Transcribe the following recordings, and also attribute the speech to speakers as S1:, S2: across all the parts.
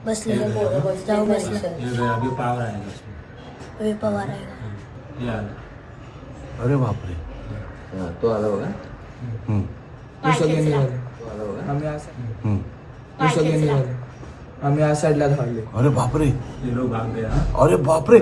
S1: बसले
S2: ये गया ना?
S1: जाओ बसला
S2: ये गया, अभी पावर आएगा उसमें।
S1: अभी पवार आएगा.
S2: ये आला.
S3: अरे बापरे.
S4: हाँ, तो आला बघा.
S3: हम्म.
S5: हे सगळ्यांनी वाले
S4: तो आला बघा.
S5: आम्ही असं
S3: हम्म.
S5: हे सगळ्यांनी वाले आम्ही या साईडला धावले.
S3: अरे बापरे.
S2: ये लोग भाग गया.
S3: अरे बापरे.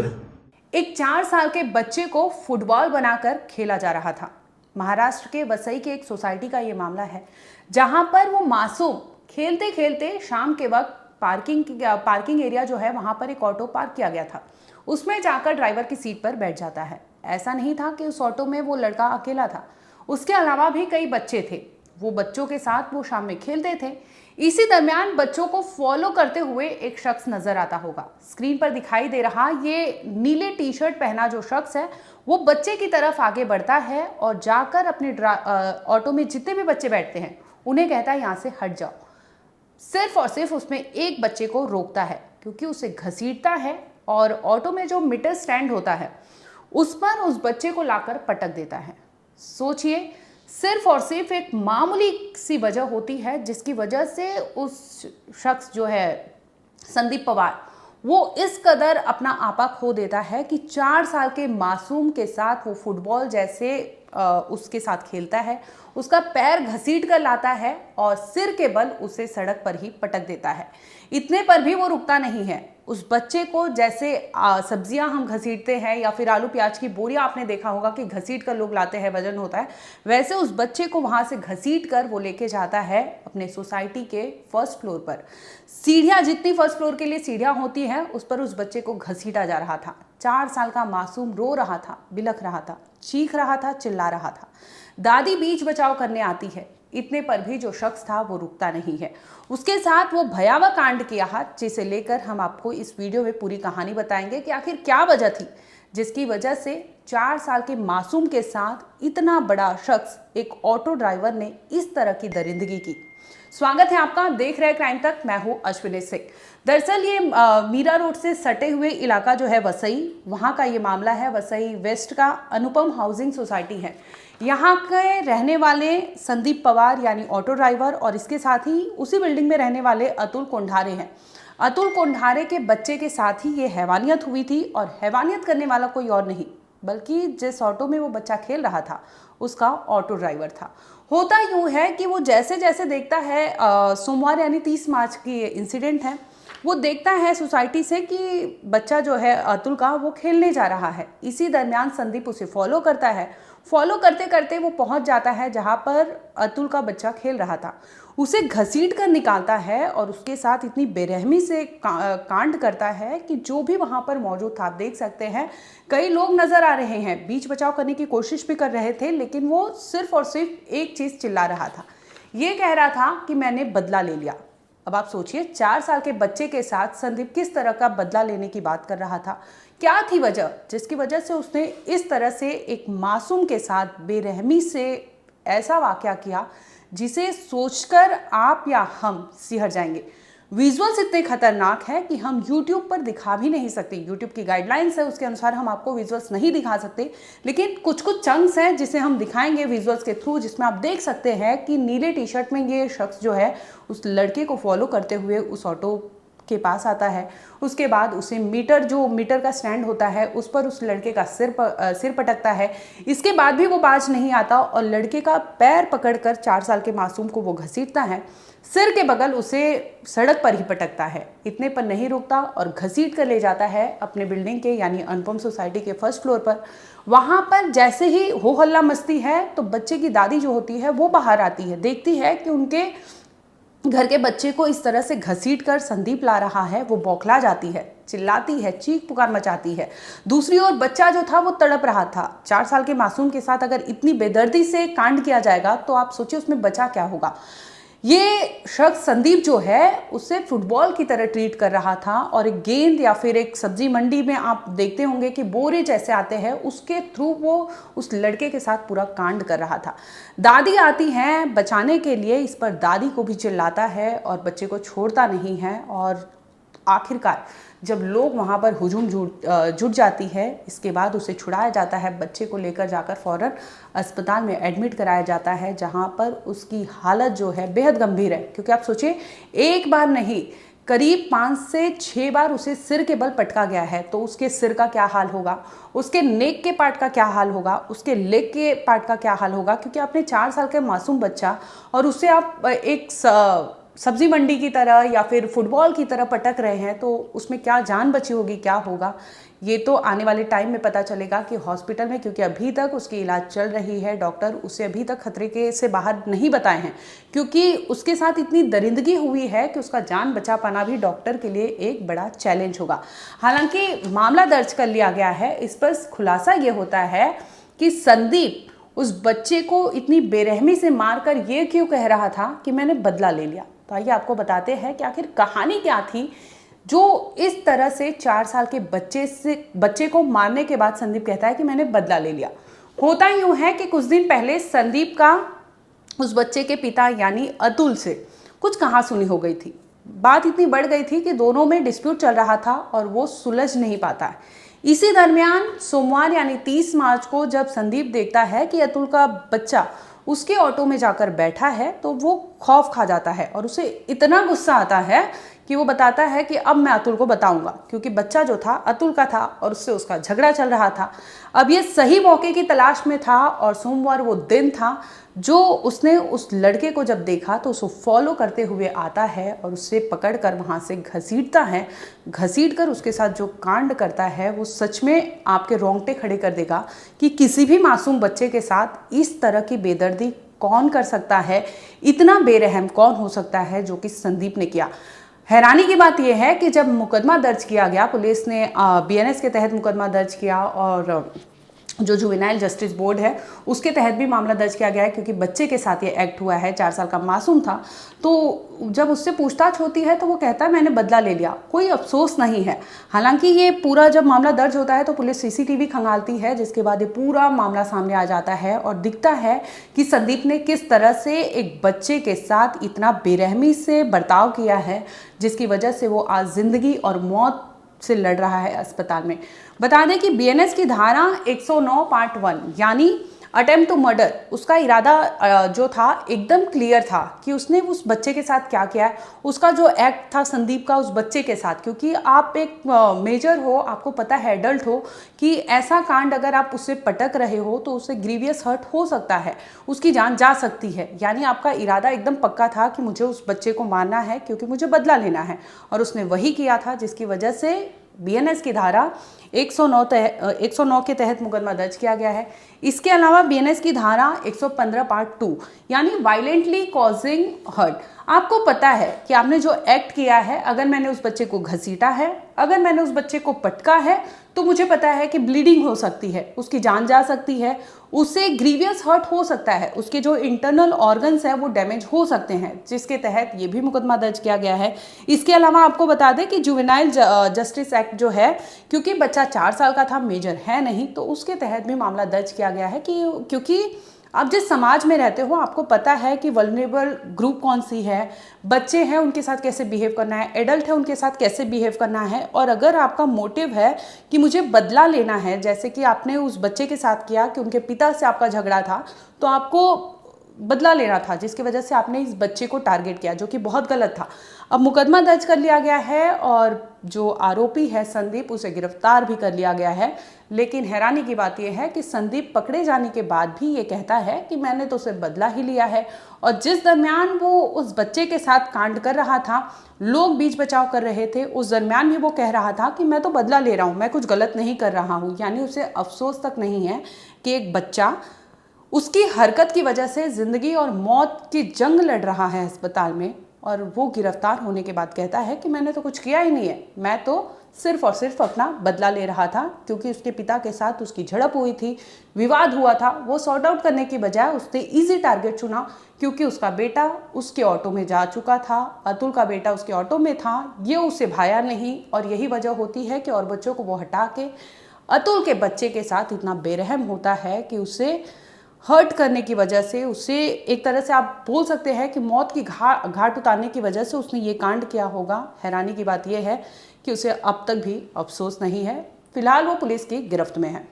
S6: एक 4 साल के बच्चे को फुटबॉल बनाकर खेला जा रहा था। महाराष्ट्र के वसई के एक सोसाइटी का ये मामला है, जहां पर वो मासूम खेलते खेलते शाम के वक्त पार्किंग एरिया जो है वहां पर एक ऑटो पार्क किया गया था, उसमें जाकर ड्राइवर की सीट पर बैठ जाता है। ऐसा नहीं था कि उस ऑटो में वो लड़का अकेला था, उसके अलावा भी कई बच्चे थे। वो बच्चों के साथ वो शाम में खेलते थे। इसी दरमियान बच्चों को फॉलो करते हुए एक शख्स नजर आता होगा। स्क्रीन पर दिखाई दे रहा ये नीले टी शर्ट पहना जो शख्स है वो बच्चे की तरफ आगे बढ़ता है और जाकर अपने ऑटो में जितने भी बच्चे बैठते हैं उन्हें कहता है यहाँ से हट जाओ। सिर्फ और सिर्फ उसमें एक बच्चे को रोकता है क्योंकि उसे घसीटता है और ऑटो में जो मीटर स्टैंड होता है उस पर उस बच्चे को लाकर पटक देता है। सोचिए, सिर्फ और सिर्फ एक मामूली सी वजह होती है जिसकी वजह से उस शख्स जो है संदीप पवार वो इस कदर अपना आपा खो देता है कि 4 साल के मासूम के साथ वो फुटबॉल जैसे उसके साथ खेलता है, उसका पैर घसीट कर लाता है और सिर के बल उसे सड़क पर ही पटक देता है। इतने पर भी वो रुकता नहीं है। उस बच्चे को जैसे सब्जियां हम घसीटते हैं या फिर आलू प्याज की बोरियां आपने देखा होगा कि घसीट कर लोग लाते हैं, वजन होता है, वैसे उस बच्चे को वहां से घसीट कर वो लेके जाता है अपने सोसाइटी के फर्स्ट फ्लोर पर। सीढ़ियां जितनी फर्स्ट फ्लोर के लिए सीढ़ियां होती हैं उस पर उस बच्चे को घसीटा जा रहा था। 4 साल का मासूम रो रहा था, बिलख रहा था, चीख रहा था, चिल्ला रहा था। दादी बीच बचाव करने आती है। इतने पर भी जो शख्स था वो रुकता नहीं है। उसके साथ वो भयावह कांड किया है जिसे लेकर हम आपको इस वीडियो में पूरी कहानी बताएंगे कि आखिर क्या वजह थी जिसकी वजह से 4 साल के मासूम के साथ इतना बड़ा शख्स एक ऑटो ड्राइवर ने इस तरह की दरिंदगी की। स्वागत है आपका, देख रहे क्राइम तक। मैं हूं अश्विनी सिंह। दरअसल ये मीरा रोड से सटे हुए इलाका जो है वसई, वहां का ये मामला है। वसई वेस्ट का अनुपम हाउसिंग सोसाइटी है। यहाँ के रहने वाले संदीप पवार यानी ऑटो ड्राइवर और इसके साथ ही उसी बिल्डिंग में रहने वाले अतुल कोंढारे हैं। अतुल कोंढारे के बच्चे के साथ ही ये हैवानियत हुई थी और हैवानियत करने वाला कोई और नहीं बल्कि जिस ऑटो में वो बच्चा खेल रहा था उसका ऑटो ड्राइवर था। होता यूँ है कि वो जैसे जैसे देखता है, सोमवार यानी 30 मार्च की इंसिडेंट है, वो देखता है सोसाइटी से कि बच्चा जो है अतुल का वो खेलने जा रहा है। इसी दरमियान संदीप उसे फॉलो करता है। फॉलो करते करते वो पहुंच जाता है जहां पर अतुल का बच्चा खेल रहा था। उसे घसीट कर निकालता है और उसके साथ इतनी बेरहमी से कांड करता है कि जो भी वहां पर मौजूद था, आप देख सकते हैं कई लोग नजर आ रहे हैं, बीच बचाव करने की कोशिश भी कर रहे थे, लेकिन वो सिर्फ और सिर्फ एक चीज चिल्ला रहा था। ये कह रहा था कि मैंने बदला ले लिया। अब आप सोचिए, 4 साल के बच्चे के साथ संदीप किस तरह का बदला लेने की बात कर रहा था। क्या थी वजह जिसकी वजह से उसने इस तरह से एक मासूम के साथ बेरहमी से ऐसा वाकया किया जिसे सोचकर आप या हम सिहर जाएंगे। विजुअल्स इतने खतरनाक है कि हम YouTube पर दिखा भी नहीं सकते। YouTube की गाइडलाइंस है, उसके अनुसार हम आपको विजुअल्स नहीं दिखा सकते, लेकिन कुछ कुछ चंक्स हैं जिसे हम दिखाएंगे विजुअल्स के थ्रू, जिसमें आप देख सकते हैं कि नीले टी शर्ट में ये शख्स जो है उस लड़के को फॉलो करते हुए उस ऑटो के पास आता है। उसके बाद उसे मीटर का स्टैंड होता है उस पर उस लड़के का सिर पटकता है। इसके बाद भी वो बाज नहीं आता और लड़के का पैर पकड़कर 4 साल के मासूम को वो घसीटता है, सिर के बगल उसे सड़क पर ही पटकता है। इतने पर नहीं रुकता और घसीट कर ले जाता है अपने बिल्डिंग के यानी अनुपम सोसाइटी के फर्स्ट फ्लोर पर। वहाँ पर जैसे ही हो हल्ला मस्ती है तो बच्चे की दादी जो होती है वो बाहर आती है, देखती है कि उनके घर के बच्चे को इस तरह से घसीट कर संदीप ला रहा है। वो बौखला जाती है, चिल्लाती है, चीख पुकार मचाती है। दूसरी ओर बच्चा जो था वो तड़प रहा था। 4 साल के मासूम के साथ अगर इतनी बेदर्दी से कांड किया जाएगा तो आप सोचिए उसमें बचा क्या होगा। ये शख्स संदीप जो है उसे फुटबॉल की तरह ट्रीट कर रहा था और एक गेंद या फिर एक सब्जी मंडी में आप देखते होंगे कि बोरे जैसे आते हैं, उसके थ्रू वो उस लड़के के साथ पूरा कांड कर रहा था। दादी आती हैं बचाने के लिए, इस पर दादी को भी चिल्लाता है और बच्चे को छोड़ता नहीं है और आखिरकार जब लोग वहाँ पर हुजूम जुट जाती है, इसके बाद उसे छुड़ाया जाता है। बच्चे को लेकर जाकर फ़ौरन अस्पताल में एडमिट कराया जाता है जहाँ पर उसकी हालत जो है बेहद गंभीर है। क्योंकि आप सोचिए, एक बार नहीं करीब 5 से 6 बार उसे सिर के बल पटका गया है, तो उसके सिर का क्या हाल होगा, उसके नेक के पार्ट का क्या हाल होगा, उसके लेग के पार्ट का क्या हाल होगा। क्योंकि आपने 4 साल का मासूम बच्चा और उसे आप एक सब्जी मंडी की तरह या फिर फुटबॉल की तरह पटक रहे हैं, तो उसमें क्या जान बची होगी, क्या होगा, ये तो आने वाले टाइम में पता चलेगा कि हॉस्पिटल में, क्योंकि अभी तक उसकी इलाज चल रही है। डॉक्टर उसे अभी तक खतरे के से बाहर नहीं बताए हैं, क्योंकि उसके साथ इतनी दरिंदगी हुई है कि उसका जान बचा पाना भी डॉक्टर के लिए एक बड़ा चैलेंज होगा। हालांकि मामला दर्ज कर लिया गया है। इस पर खुलासा ये होता है कि संदीप उस बच्चे को इतनी बेरहमी से मारकर ये क्यों कह रहा था कि मैंने बदला ले लिया। तो आइए आपको बताते हैं कि आखिर कहानी क्या थी जो इस तरह से 4 साल के बच्चे को मारने के बाद संदीप कहता है कि मैंने बदला ले लिया। होता यूं है कि कुछ दिन पहले संदीप का उस बच्चे के पिता यानी अतुल से कुछ कहासुनी हो गई थी। बात इतनी बढ़ गई थी कि दोनों में डिस्प्यूट चल रहा था और वो सुलझ नहीं पाता है। इसी दरमियान सोमवार यानी 30 मार्च को जब संदीप देखता है कि अतुल का बच्चा उसके ऑटो में जाकर बैठा है, तो वो खौफ खा जाता है और उसे इतना गुस्सा आता है कि वो बताता है कि अब मैं अतुल को बताऊंगा, क्योंकि बच्चा जो था अतुल का था और उससे उसका झगड़ा चल रहा था। अब ये सही मौके की तलाश में था और सोमवार वो दिन था जो उसने उस लड़के को जब देखा तो उसको फॉलो करते हुए आता है और उससे पकड़कर वहाँ से घसीटता है। घसीट कर उसके साथ जो कांड करता है वो सच में आपके रोंगटे खड़े कर देगा कि किसी भी मासूम बच्चे के साथ इस तरह की बेदर्दी कौन कर सकता है, इतना बेरहम कौन हो सकता है, जो कि संदीप ने किया। हैरानी की बात यह है कि जब मुकदमा दर्ज किया गया, पुलिस ने बीएनएस के तहत मुकदमा दर्ज किया और जो जुवेनाइल जस्टिस बोर्ड है उसके तहत भी मामला दर्ज किया गया है, क्योंकि बच्चे के साथ ये एक्ट हुआ है, 4 साल का मासूम था। तो जब उससे पूछताछ होती है तो वो कहता है मैंने बदला ले लिया, कोई अफसोस नहीं है। हालांकि ये पूरा जब मामला दर्ज होता है तो पुलिस सीसीटीवी खंगालती है, जिसके बाद ये पूरा मामला सामने आ जाता है और दिखता है कि संदीप ने किस तरह से एक बच्चे के साथ इतना बेरहमी से बर्ताव किया है, जिसकी वजह से वो आज जिंदगी और मौत से लड़ रहा है अस्पताल में। बता दें कि बीएनएस की धारा 109 पार्ट 1 यानी अटेम्प्ट टू मर्डर, उसका इरादा जो था एकदम क्लियर था कि उसने उस बच्चे के साथ क्या किया है। उसका जो एक्ट था संदीप का उस बच्चे के साथ, क्योंकि आप एक मेजर हो, आपको पता है, एडल्ट हो, कि ऐसा कांड अगर आप उससे पटक रहे हो तो उससे ग्रीवियस हर्ट हो सकता है, उसकी जान जा सकती है। यानी आपका इरादा एकदम पक्का था कि मुझे उस बच्चे को मारना है क्योंकि मुझे बदला लेना है, और उसने वही किया था, जिसकी वजह से बीएनएस की धारा 109 के तहत मुकदमा दर्ज किया गया है। इसके अलावा बीएनएस की धारा 115 पार्ट 2 यानी वायलेंटली कॉजिंग हर्ट, आपको पता है कि आपने जो एक्ट किया है, अगर मैंने उस बच्चे को घसीटा है, अगर मैंने उस बच्चे को पटका है, तो मुझे पता है कि ब्लीडिंग हो सकती है, उसकी जान जा सकती है, उससे ग्रीवियस हर्ट हो सकता है, उसके जो इंटरनल ऑर्गन्स हैं वो डैमेज हो सकते हैं, जिसके तहत ये भी मुकदमा दर्ज किया गया है। इसके अलावा आपको बता दें कि जुवेनाइल जस्टिस एक्ट जो है, क्योंकि बच्चा 4 साल का था, मेजर है नहीं, तो उसके तहत भी मामला दर्ज किया गया है कि क्योंकि आप जिस समाज में रहते हो आपको पता है कि वल्नरेबल ग्रुप कौन सी है, बच्चे हैं उनके साथ कैसे बिहेव करना है, एडल्ट है उनके साथ कैसे बिहेव करना है। और अगर आपका मोटिव है कि मुझे बदला लेना है, जैसे कि आपने उस बच्चे के साथ किया कि उनके पिता से आपका झगड़ा था, तो आपको बदला लेना था, जिसकी वजह से आपने इस बच्चे को टारगेट किया, जो कि बहुत गलत था। अब मुकदमा दर्ज कर लिया गया है और जो आरोपी है संदीप, उसे गिरफ्तार भी कर लिया गया है। लेकिन हैरानी की बात यह है कि संदीप पकड़े जाने के बाद भी ये कहता है कि मैंने तो उसे बदला ही लिया है, और जिस दरमियान वो उस बच्चे के साथ कांड कर रहा था, लोग बीच बचाव कर रहे थे, उस दरमियान भी वो कह रहा था कि मैं तो बदला ले रहा हूँ, मैं कुछ गलत नहीं कर रहा हूँ। यानी उसे अफसोस तक नहीं है कि एक बच्चा उसकी हरकत की वजह से जिंदगी और मौत की जंग लड़ रहा है अस्पताल में, और वो गिरफ्तार होने के बाद कहता है कि मैंने तो कुछ किया ही नहीं है, मैं तो सिर्फ और सिर्फ अपना बदला ले रहा था, क्योंकि उसके पिता के साथ उसकी झड़प हुई थी, विवाद हुआ था। वो सॉर्ट आउट करने की बजाय उसने इजी टारगेट चुना, क्योंकि उसका बेटा उसके ऑटो में जा चुका था, अतुल का बेटा उसके ऑटो में था, ये उसे भाया नहीं, और यही वजह होती है कि और बच्चों को वो हटा के अतुल के बच्चे के साथ इतना बेरहम होता है कि उसे हर्ट करने की वजह से, उसे एक तरह से आप बोल सकते हैं कि मौत की घाट उतारने की वजह से उसने ये कांड किया होगा। हैरानी की बात यह है कि उसे अब तक भी अफसोस नहीं है। फिलहाल वो पुलिस की गिरफ्त में है।